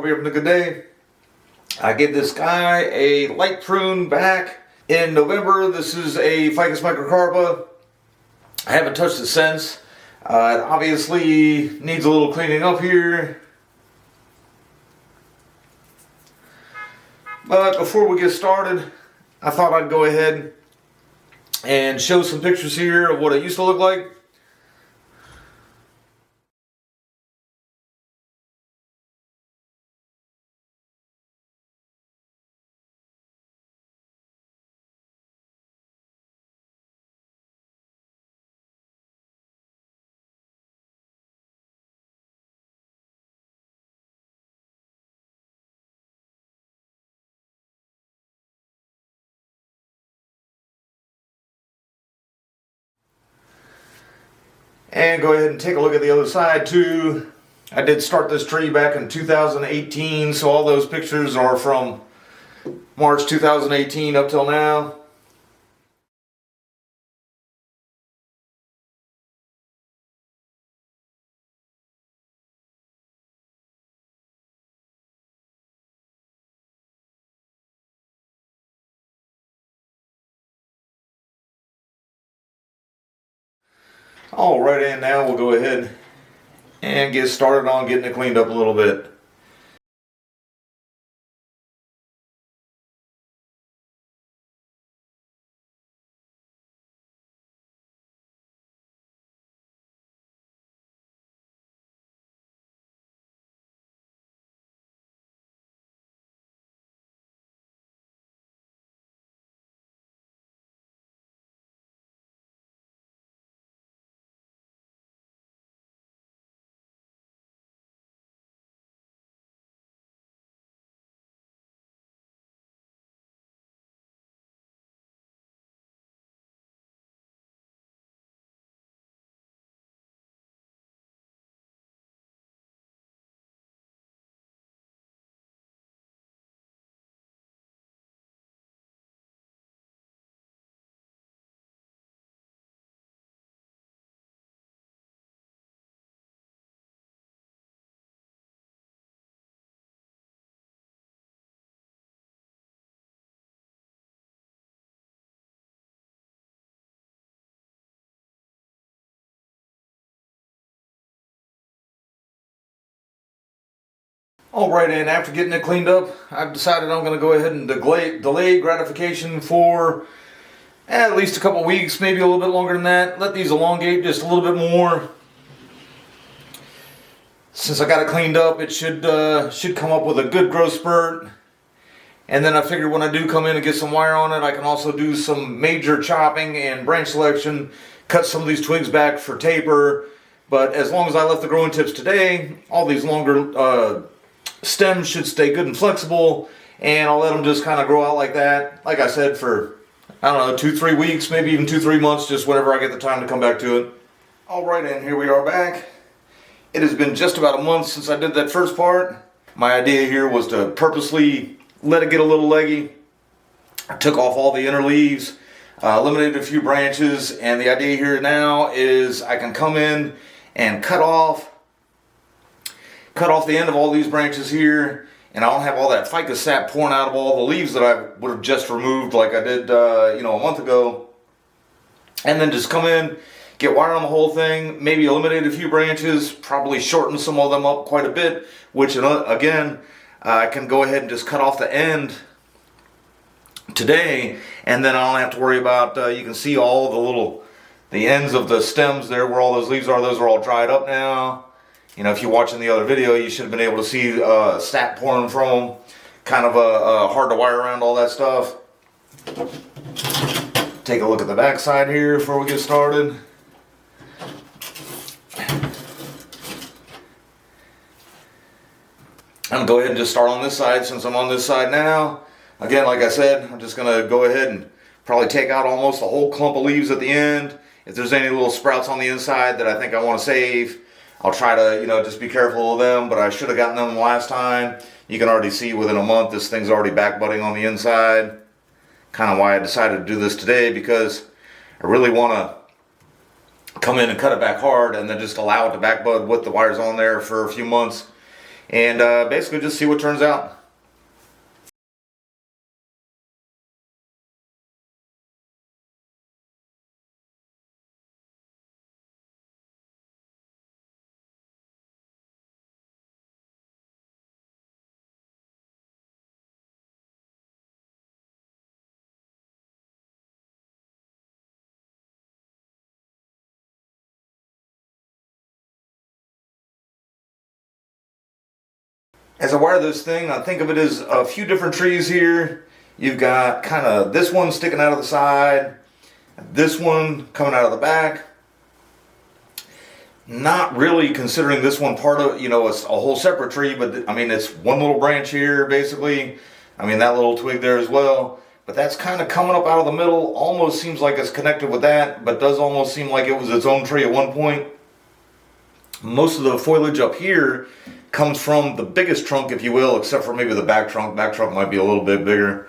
you're having a good day. I gave this guy a light prune back in November. This is a Ficus Microcarpa. I haven't touched it since. It obviously needs a little cleaning up here. But before we get started, I thought I'd go ahead and show some pictures here of what it used to look like. And go ahead and take a look at the other side too. I did start this tree back in 2018, so all those pictures are from March 2018 up till now. Alright, and now we'll go ahead and get started on getting it cleaned up a little bit. Alright, and after getting it cleaned up, I've decided I'm going to go ahead and delay gratification for at least a couple weeks, maybe a little bit longer than that. Let these elongate just a little bit more. Since I got it cleaned up, it should come up with a good growth spurt. And then I figured when I do come in and get some wire on it, I can also do some major chopping and branch selection, cut some of these twigs back for taper. But as long as I left the growing tips today, all these longer stems should stay good and flexible, and I'll let them just kind of grow out like that. Like I said, for, I don't know, 2-3 weeks, maybe even 2-3 months, just whenever I get the time to come back to it. Alright, and here we are back. It has been just about a month since I did that first part. My idea here was to purposely let it get a little leggy. I took off all the inner leaves, eliminated a few branches, and the idea here now is I can come in and cut off the end of all these branches here, and I don't have all that ficus sap pouring out of all the leaves that I would have just removed like I did a month ago. And then just come in, get wire on the whole thing, maybe eliminate a few branches, probably shorten some of them up quite a bit, which again, I can go ahead and just cut off the end today, and then I don't have to worry about, you can see all the ends of the stems there where all those leaves are. Those are all dried up now. You know, if you're watching the other video, you should have been able to see sap pouring from them. Kind of hard to wire around all that stuff. Take a look at the back side here before we get started. I'm going to go ahead and just start on this side since I'm on this side now. Again, like I said, I'm just going to go ahead and probably take out almost a whole clump of leaves at the end. If there's any little sprouts on the inside that I think I want to save, I'll try to, just be careful of them, but I should have gotten them last time. You can already see within a month this thing's already back budding on the inside. Kind of why I decided to do this today, because I really want to come in and cut it back hard and then just allow it to back bud with the wires on there for a few months. and basically just see what turns out. As I wire this thing, I think of it as a few different trees here. You've got kind of this one sticking out of the side, this one coming out of the back. Not really considering this one part of, you know, a whole separate tree, but I mean, it's one little branch here, basically. I mean, that little twig there as well. But that's kind of coming up out of the middle. Almost seems like it's connected with that, but does almost seem like it was its own tree at one point. Most of the foliage up here comes from the biggest trunk, if you will, except for maybe the back trunk. Back trunk might be a little bit bigger.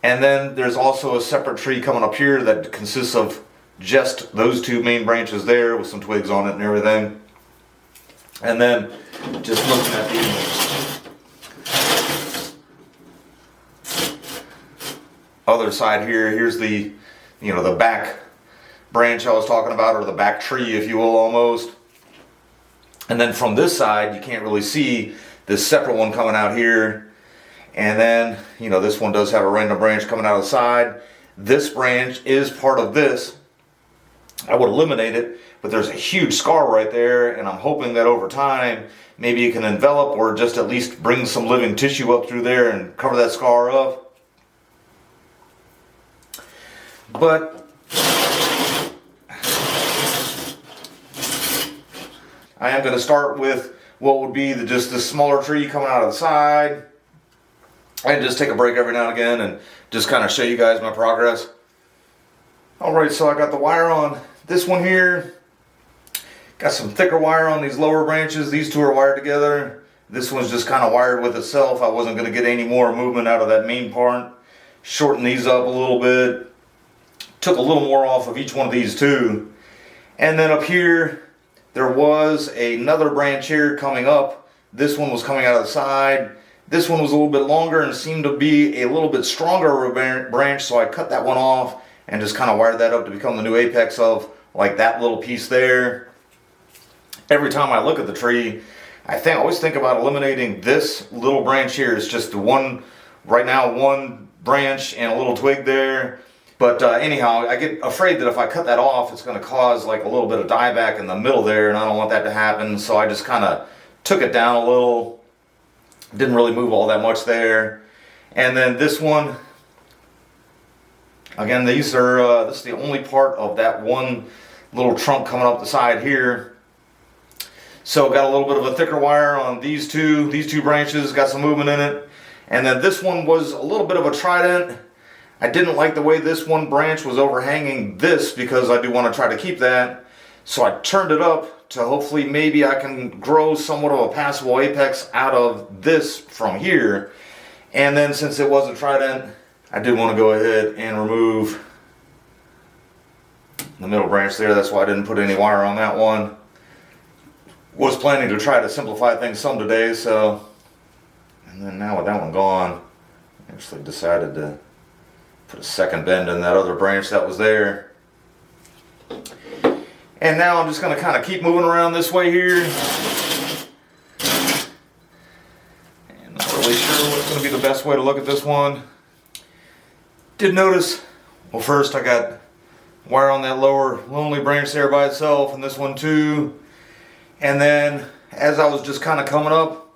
And then there's also a separate tree coming up here that consists of just those two main branches there with some twigs on it and everything. And then just looking at the other side here, here's the, you know, the back branch I was talking about, or the back tree, if you will, almost. And then from this side, you can't really see this separate one coming out here. And then, you know, this one does have a random branch coming out of the side. This branch is part of this. I would eliminate it, but there's a huge scar right there, and I'm hoping that over time, maybe it can envelop or just at least bring some living tissue up through there and cover that scar up. But I am going to start with what would be just this smaller tree coming out of the side, and just take a break every now and again and just kind of show you guys my progress. Alright, so I got the wire on this one here. Got some thicker wire on these lower branches. These two are wired together. This one's just kind of wired with itself. I wasn't going to get any more movement out of that main part. Shorten these up a little bit. Took a little more off of each one of these two. And then up here, there was another branch here coming up. This one was coming out of the side. This one was a little bit longer and seemed to be a little bit stronger branch, so I cut that one off and just kind of wired that up to become the new apex of like that little piece there. Every time I look at the tree, I always think about eliminating this little branch here. It's just the one, right now, one branch and a little twig there. But anyhow, I get afraid that if I cut that off, it's going to cause like a little bit of dieback in the middle there, and I don't want that to happen. So I just kind of took it down a little. Didn't really move all that much there. And then this one, again, these are this is the only part of that one little trunk coming up the side here. So got a little bit of a thicker wire on these two branches, got some movement in it. And then this one was a little bit of a trident. I didn't like the way this one branch was overhanging this, because I do want to try to keep that. So I turned it up to hopefully maybe I can grow somewhat of a passable apex out of this from here. And then since it was a trident, I did want to go ahead and remove the middle branch there. That's why I didn't put any wire on that one. Was planning to try to simplify things some today, so. And then now with that one gone, I actually decided to put a second bend in that other branch that was there. And now I'm just going to kind of keep moving around this way here. And not really sure what's going to be the best way to look at this one. Did notice, well, first I got wire on that lower lonely branch there by itself, and this one too. And then as I was just kind of coming up,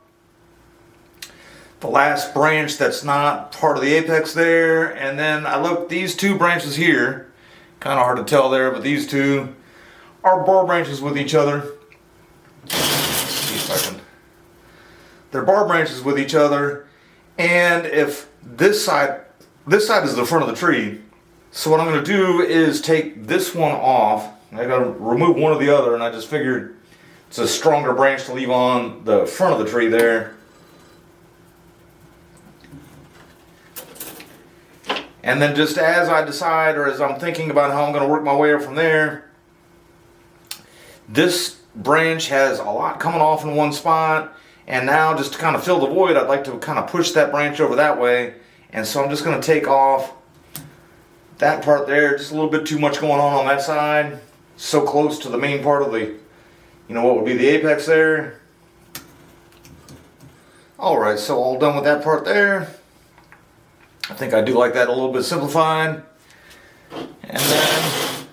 the last branch that's not part of the apex there, and then I looked, these two branches here, kind of hard to tell there, but these two are bar branches with each other. Let's see if I can. They're bar branches with each other, and if this side is the front of the tree, so what I'm going to do is take this one off. I got to remove one or the other, and I just figured it's a stronger branch to leave on the front of the tree there. And then just as I decide, or as I'm thinking about how I'm going to work my way up from there, this branch has a lot coming off in one spot, And now just to kind of fill the void, I'd like to kind of push that branch over that way. And so I'm just going to take off that part there. Just a little bit too much going on that side. So close to the main part of the, you know, what would be the apex there. Alright, so all done with that part there. I think I do like that a little bit simplified. And then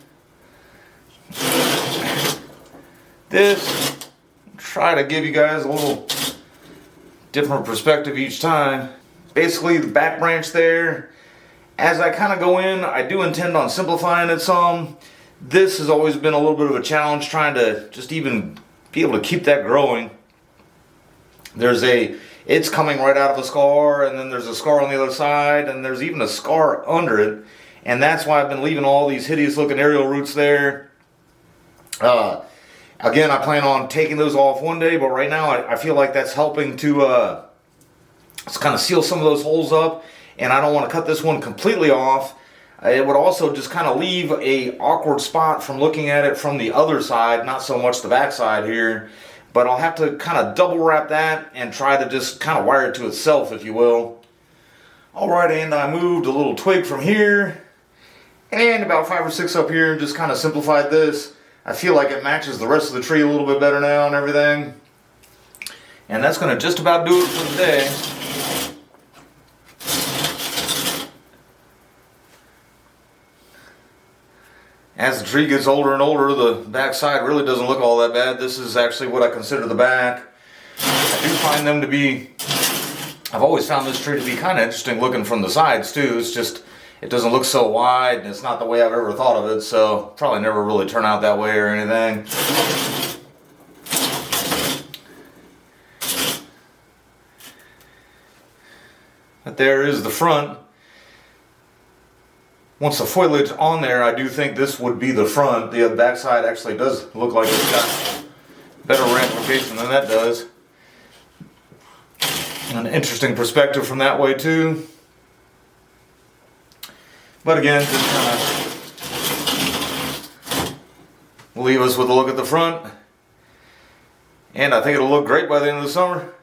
this, try to give you guys a little different perspective each time. Basically the back branch there, as I kind of go in, I do intend on simplifying it some. This has always been a little bit of a challenge trying to just even be able to keep that growing. It's coming right out of a scar, and then there's a scar on the other side, and there's even a scar under it. And that's why I've been leaving all these hideous looking aerial roots there. Again, I plan on taking those off one day, but right now I feel like that's helping to just kind of seal some of those holes up, and I don't want to cut this one completely off. It would also just kind of leave a awkward spot from looking at it from the other side, not so much the back side here. But I'll have to kind of double wrap that and try to just kind of wire it to itself, if you will. Alright, and I moved a little twig from here and about 5 or 6 up here and just kind of simplified this. I feel like it matches the rest of the tree a little bit better now and everything. And that's going to just about do it for the day. As the tree gets older and older, the back side really doesn't look all that bad. This is actually what I consider the back. I do find them to be, I've always found this tree to be kind of interesting looking from the sides too. It's just, it doesn't look so wide, and it's not the way I've ever thought of it, so probably never really turn out that way or anything. But there is the front. Once the foliage on there, I do think this would be the front. The back side actually does look like it's got better ramification than that does. An interesting perspective from that way too. But again, just kind of leave us with a look at the front. And I think it'll look great by the end of the summer.